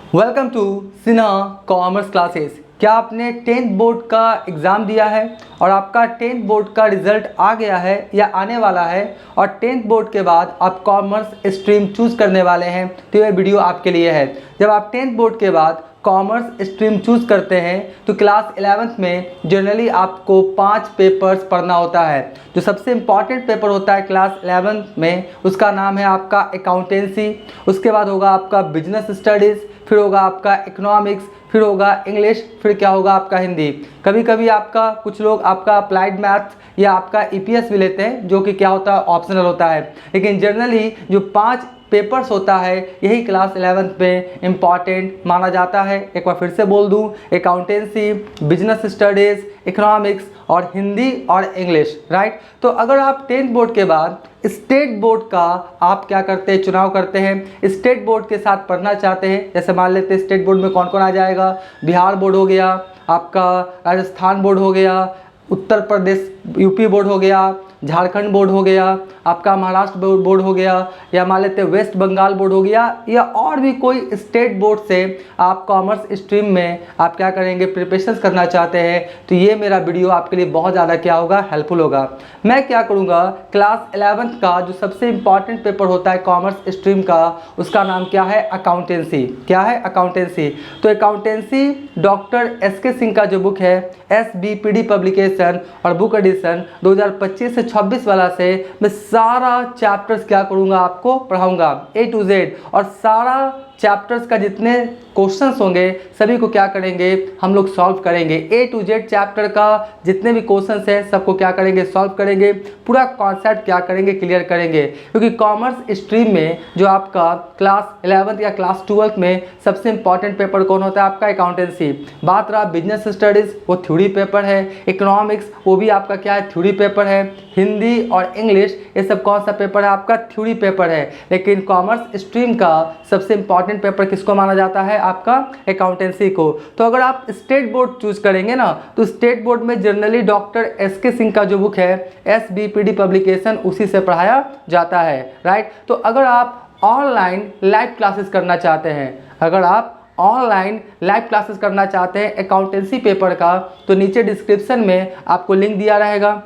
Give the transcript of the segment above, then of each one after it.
Welcome to Sinha commerce classes. क्या आपने 10th board का एग्ज़ाम दिया है और आपका 10th बोर्ड का रिज़ल्ट आ गया है या आने वाला है और 10th बोर्ड के बाद आप कॉमर्स स्ट्रीम चूज़ करने वाले हैं, तो ये वीडियो आपके लिए है। जब आप 10th बोर्ड के बाद कॉमर्स स्ट्रीम चूज़ करते हैं तो क्लास 11th में जनरली आपको 5 पेपर्स पढ़ना होता है। जो सबसे इम्पॉर्टेंट पेपर होता है क्लास 11th में उसका नाम है आपका अकाउंटेंसी, उसके बाद होगा आपका बिजनेस स्टडीज़, फिर होगा आपका इकोनॉमिक्स, फिर होगा इंग्लिश, फिर क्या होगा आपका हिंदी। कभी कभी आपका कुछ लोग आपका अप्लाइड मैथ्स या आपका ईपीएस भी लेते हैं, जो कि क्या होता है ऑप्शनल होता है। लेकिन जनरली जो 5 पेपर्स होता है यही क्लास 11th में इम्पॉर्टेंट माना जाता है। एक बार फिर से बोल दूं, अकाउंटेंसी, बिजनेस स्टडीज़, इकोनॉमिक्स और हिंदी और इंग्लिश, राइट। तो अगर आप 10th बोर्ड के बाद स्टेट बोर्ड का आप क्या करते हैं, चुनाव करते हैं, स्टेट बोर्ड के साथ पढ़ना चाहते हैं, जैसे मान लेते हैं स्टेट बोर्ड में कौन कौन आ जाएगा, बिहार बोर्ड हो गया, आपका राजस्थान बोर्ड हो गया, उत्तर प्रदेश यूपी बोर्ड हो गया, झारखंड बोर्ड हो गया, आपका महाराष्ट्र बोर्ड हो गया, या मान लेते हैं वेस्ट बंगाल बोर्ड हो गया, या और भी कोई स्टेट बोर्ड से आप कॉमर्स स्ट्रीम में आप क्या करेंगे, प्रिपरेशंस करना चाहते हैं, तो ये मेरा वीडियो आपके लिए बहुत ज़्यादा क्या होगा, हेल्पफुल होगा। मैं क्या करूँगा, क्लास 11th का जो सबसे इम्पॉर्टेंट पेपर होता है कॉमर्स स्ट्रीम का, उसका नाम क्या है, अकाउंटेंसी। क्या है, अकाउंटेंसी। तो अकाउंटेंसी Dr.S.K. सिंह का जो बुक है SBPD पब्लिकेशन और बुक एडिशन 2025 से 26 वाला से मैं सारा चैप्टर्स क्या करूँगा, आपको पढ़ाऊँगा A to Z, और सारा चैप्टर्स का जितने क्वेश्चंस होंगे सभी को क्या करेंगे, हम लोग सॉल्व करेंगे। A to Z चैप्टर का जितने भी क्वेश्चंस हैं सबको क्या करेंगे, सॉल्व करेंगे, पूरा कॉन्सेप्ट क्या करेंगे, क्लियर करेंगे। क्योंकि कॉमर्स स्ट्रीम में जो आपका क्लास 11th या क्लास 12th में सबसे इंपॉर्टेंट पेपर कौन होता है, आपका अकाउंटेंसी। बात रहा बिजनेस स्टडीज़, वो थ्योरी पेपर है, इकोनॉमिक्स वो भी आपका क्या है, थ्योरी पेपर है, हिंदी और इंग्लिश ये सब कौन सा पेपर है, आपका थ्योरी पेपर है। लेकिन कॉमर्स स्ट्रीम का सबसे इंपॉर्टेंट पेपर किसको माना जाता है, आपका अकाउंटेंसी को। तो अगर आप स्टेट बोर्ड चूज करेंगे ना, तो स्टेट बोर्ड में जनरली Dr.S.K. सिंह का जो बुक है SBPD पब्लिकेशन उसी से पढ़ाया जाता है, राइट। तो अगर आप ऑनलाइन लाइव क्लासेस करना चाहते हैं, अगर आप ऑनलाइन लाइव क्लासेस करना चाहते हैं अकाउंटेंसी पेपर का, तो नीचे डिस्क्रिप्शन में आपको लिंक दिया रहेगा,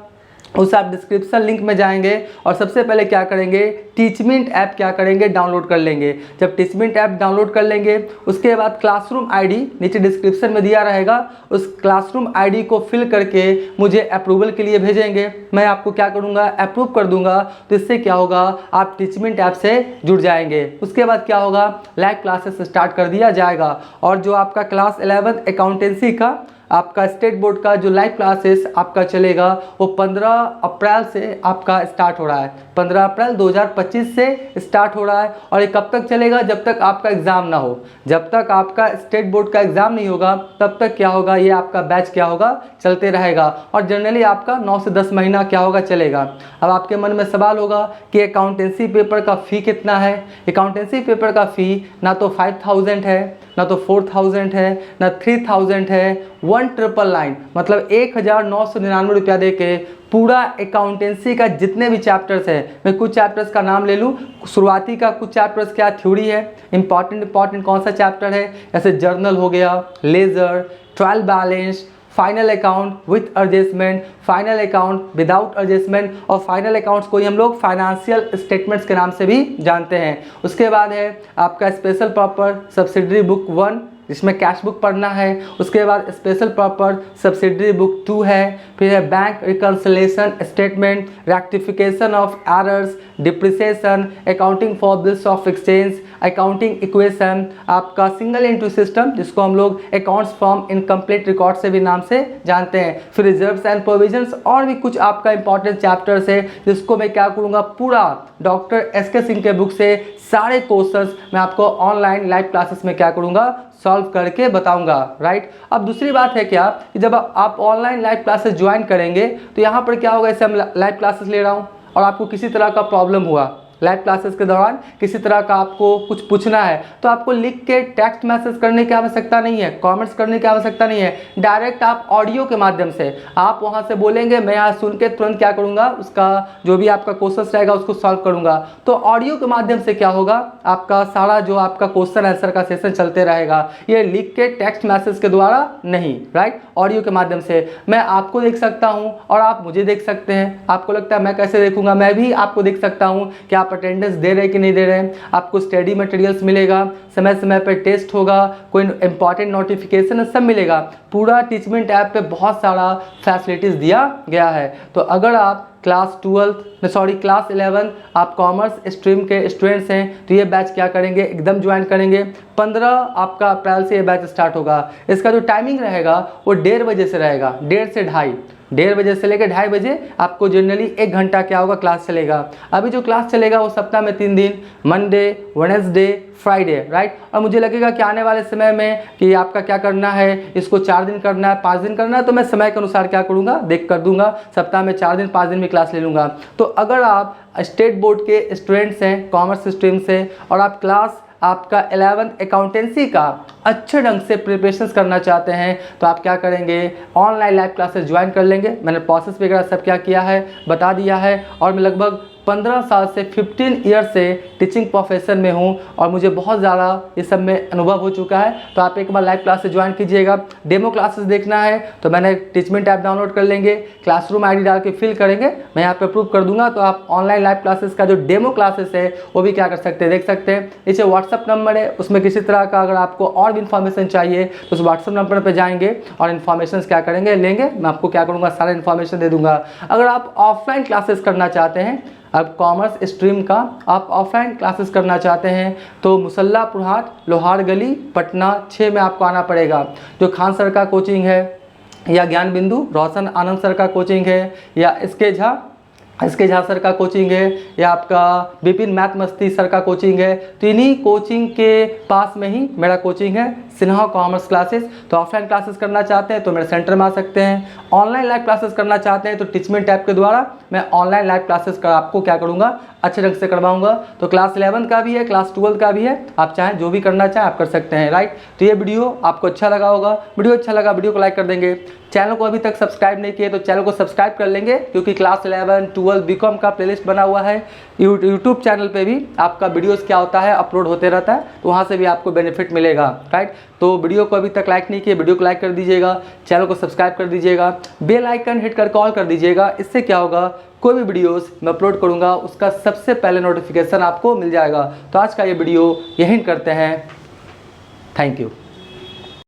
उस आप डिस्क्रिप्शन लिंक में जाएंगे और सबसे पहले क्या करेंगे, टीचमिंट ऐप क्या करेंगे, डाउनलोड कर लेंगे। जब टीचमिंट ऐप डाउनलोड कर लेंगे उसके बाद क्लासरूम आईडी नीचे डिस्क्रिप्शन में दिया रहेगा, उस क्लासरूम आईडी को फिल करके मुझे अप्रूवल के लिए भेजेंगे। मैं आपको क्या करूँगा, अप्रूव कर दूंगा, तो इससे क्या होगा, आप टीचमिंट ऐप से जुड़ जाएंगे। उसके बाद क्या होगा, लाइव क्लासेस स्टार्ट कर दिया जाएगा। और जो आपका क्लास 11th अकाउंटेंसी का आपका स्टेट बोर्ड का जो लाइव क्लासेस आपका चलेगा वो 15 अप्रैल से आपका स्टार्ट हो रहा है। 15 अप्रैल 2025 से स्टार्ट हो रहा है और ये कब तक चलेगा, जब तक आपका एग्ज़ाम ना हो। जब तक आपका स्टेट बोर्ड का एग्ज़ाम नहीं होगा तब तक क्या होगा, ये आपका बैच क्या होगा, चलते रहेगा। और जनरली आपका 9 से 10 महीना क्या होगा, चलेगा। अब आपके मन में सवाल होगा कि अकाउंटेंसी पेपर का फ़ी कितना है। अकाउंटेंसी पेपर का फ़ी ना तो 5000 है, ना तो 4000 है, ना 3000 है, 1999 मतलब 1999 रुपया दे के पूरा अकाउंटेंसी का जितने भी चैप्टर्स हैं, मैं कुछ चैप्टर्स का नाम ले लूँ। शुरुआती का कुछ चैप्टर्स क्या थ्योरी है, इंपॉर्टेंट कौन सा चैप्टर है, जैसे जर्नल हो गया, ledger, trial balance, final account with adjustment, final account without adjustment, और फाइनल अकाउंट्स को ही हम लोग फाइनेंशियल स्टेटमेंट्स के नाम से भी जानते हैं। उसके बाद है आपका स्पेशल प्रॉपर सब्सिडरी बुक 1 जिसमें कैश बुक पढ़ना है। उसके बाद स्पेशल प्रॉपर सब्सिडरी बुक 2 है। फिर है bank reconciliation statement, rectification of errors, depreciation, accounting for bills of exchange, accounting equation, आपका सिंगल एंट्री सिस्टम जिसको हम लोग अकाउंट्स फ्रॉम इनकम्प्लीट रिकॉर्ड से भी नाम से जानते हैं। फिर रिजर्व्स एंड प्रोविजंस, और भी कुछ आपका इंपॉर्टेंट चैप्टर्स है जिसको मैं क्या करूँगा, पूरा Dr.S.K. सिंह के बुक से सारे क्वेश्चंस मैं आपको ऑनलाइन लाइव क्लासेस में क्या करूँगा, सॉल्व करके बताऊंगा, राइट। अब दूसरी बात है क्या कि जब आप ऑनलाइन लाइव क्लासेस ज्वाइन करेंगे तो यहाँ पर क्या होगा, जैसे हम लाइव क्लासेस ले रहा हूँ और आपको किसी तरह का प्रॉब्लम हुआ, लाइव क्लासेस के दौरान किसी तरह का आपको कुछ पूछना है तो आपको लिख के टेक्स्ट मैसेज करने की आवश्यकता नहीं है, कमेंट्स करने की आवश्यकता नहीं है। डायरेक्ट आप ऑडियो के माध्यम से आप वहां से बोलेंगे, मैं यहाँ सुन के तुरंत क्या करूँगा, उसका जो भी आपका क्वेश्चन रहेगा उसको सॉल्व करूँगा। तो ऑडियो के माध्यम से क्या होगा, आपका सारा जो आपका क्वेश्चन आंसर का सेशन चलते रहेगा, ये लिख के टेक्स्ट मैसेज के द्वारा नहीं, राइट, ऑडियो के माध्यम से। मैं आपको देख सकता हूँ और आप मुझे देख सकते हैं। आपको लगता है मैं कैसे देखूंगा, मैं भी आपको देख सकता हूँ कि आप अटेंडेंस दे रहे हैं कि नहीं दे रहे हैं। आपको स्टडी मटेरियल्स मिलेगा, समय समय पर टेस्ट होगा, कोई इंपॉर्टेंट नोटिफिकेशन सब मिलेगा। पूरा टीचमेंट ऐप पे बहुत सारा फैसिलिटीज़ दिया गया है। तो अगर आप क्लास 11 आप कॉमर्स स्ट्रीम के स्टूडेंट्स हैं तो ये बैच क्या करेंगे, एकदम ज्वाइन करेंगे। 15 आपका अप्रैल से ये बैच स्टार्ट होगा। इसका जो टाइमिंग रहेगा वो 1:30 बजे से रहेगा, 1:30 से 2:30, 1:30 बजे से लेकर 2:30 बजे आपको जनरली 1 घंटा क्या होगा क्लास चलेगा। अभी जो क्लास चलेगा वो सप्ताह में 3 दिन, मंडे, वेडनेसडे, फ्राइडे, राइट। और मुझे लगेगा कि आने वाले समय में कि आपका क्या करना है, इसको 4 दिन करना है, 5 दिन करना है, तो मैं समय के अनुसार क्या करूँगा देख कर दूंगा। सप्ताह में 4 दिन 5 दिन में क्लास ले लूँगा। तो अगर आप स्टेट बोर्ड के स्टूडेंट्स हैं कॉमर्स स्ट्रीम से और आप क्लास आपका 11th अकाउंटेंसी का अच्छे ढंग से प्रिपरेशन करना चाहते हैं तो आप क्या करेंगे, ऑनलाइन लाइव क्लासेस ज्वाइन कर लेंगे। मैंने प्रोसेस वगैरह सब क्या किया है बता दिया है। और मैं लगभग 15 साल से 15 ईयर से टीचिंग प्रोफेशन में हूँ और मुझे बहुत ज़्यादा इस सब में अनुभव हो चुका है। तो आप एक बार लाइव क्लासेस ज्वाइन कीजिएगा। डेमो क्लासेस देखना है तो मैंने टीचमेंट ऐप डाउनलोड कर लेंगे, क्लासरूम आईडी डाल के फिल करेंगे, मैं यहाँ पे अप्रूव कर दूंगा। तो आप ऑनलाइन लाइव क्लासेस का जो डेमो क्लासेस है वो भी क्या कर सकते हैं, देख सकते हैं। नीचे व्हाट्सअप नंबर है, उसमें किसी तरह का अगर आपको और भी इन्फॉर्मेशन चाहिए तो उस व्हाट्सअप नंबर पर जाएंगे और इन्फॉर्मेशन क्या करेंगे, लेंगे। मैं आपको क्या करूँगा, सारा इन्फॉर्मेशन दे दूँगा। अगर आप ऑफलाइन क्लासेस करना चाहते हैं, अब कॉमर्स स्ट्रीम का आप ऑफलाइन क्लासेस करना चाहते हैं तो मुसल्ला पुरहाट, लोहार गली, पटना 6 में आपको आना पड़ेगा। जो खान सर का कोचिंग है या ज्ञान बिंदु रोशन आनंद सर का कोचिंग है या इसके झा सर का कोचिंग है या आपका विपिन मैथ मस्ती सर का कोचिंग है, तो इन्हीं कोचिंग के पास में ही मेरा कोचिंग है सिन्हा कॉमर्स क्लासेस। तो ऑफलाइन क्लासेस करना चाहते हैं तो मेरे सेंटर में आ सकते हैं। ऑनलाइन लाइव क्लासेस करना चाहते हैं तो टीचमेंट ऐप के द्वारा मैं ऑनलाइन लाइव क्लासेस का आपको क्या करूँगा, अच्छे ढंग से करवाऊँगा। तो क्लास 11 का भी है, क्लास 12 का भी है, आप चाहें जो भी करना चाहें आप कर सकते हैं, राइट। तो ये वीडियो आपको अच्छा लगा होगा। वीडियो अच्छा लगा वीडियो को लाइक कर देंगे। चैनल को अभी तक सब्सक्राइब नहीं किए तो चैनल को सब्सक्राइब कर लेंगे, क्योंकि क्लास 11, 12 बीकॉम का प्लेलिस्ट बना हुआ है। यूट्यूब चैनल पे भी आपका वीडियोस क्या होता है अपलोड होते रहता है, तो वहाँ से भी आपको बेनिफिट मिलेगा, राइट। तो वीडियो को अभी तक लाइक नहीं किए, वीडियो को लाइक कर दीजिएगा, चैनल को सब्सक्राइब कर दीजिएगा, बेल आइकन हिट कर कॉल कर दीजिएगा। इससे क्या होगा, कोई भी वीडियोस मैं अपलोड करूँगा उसका सबसे पहले नोटिफिकेशन आपको मिल जाएगा। तो आज का ये वीडियो यहीं करते हैं। Thank you.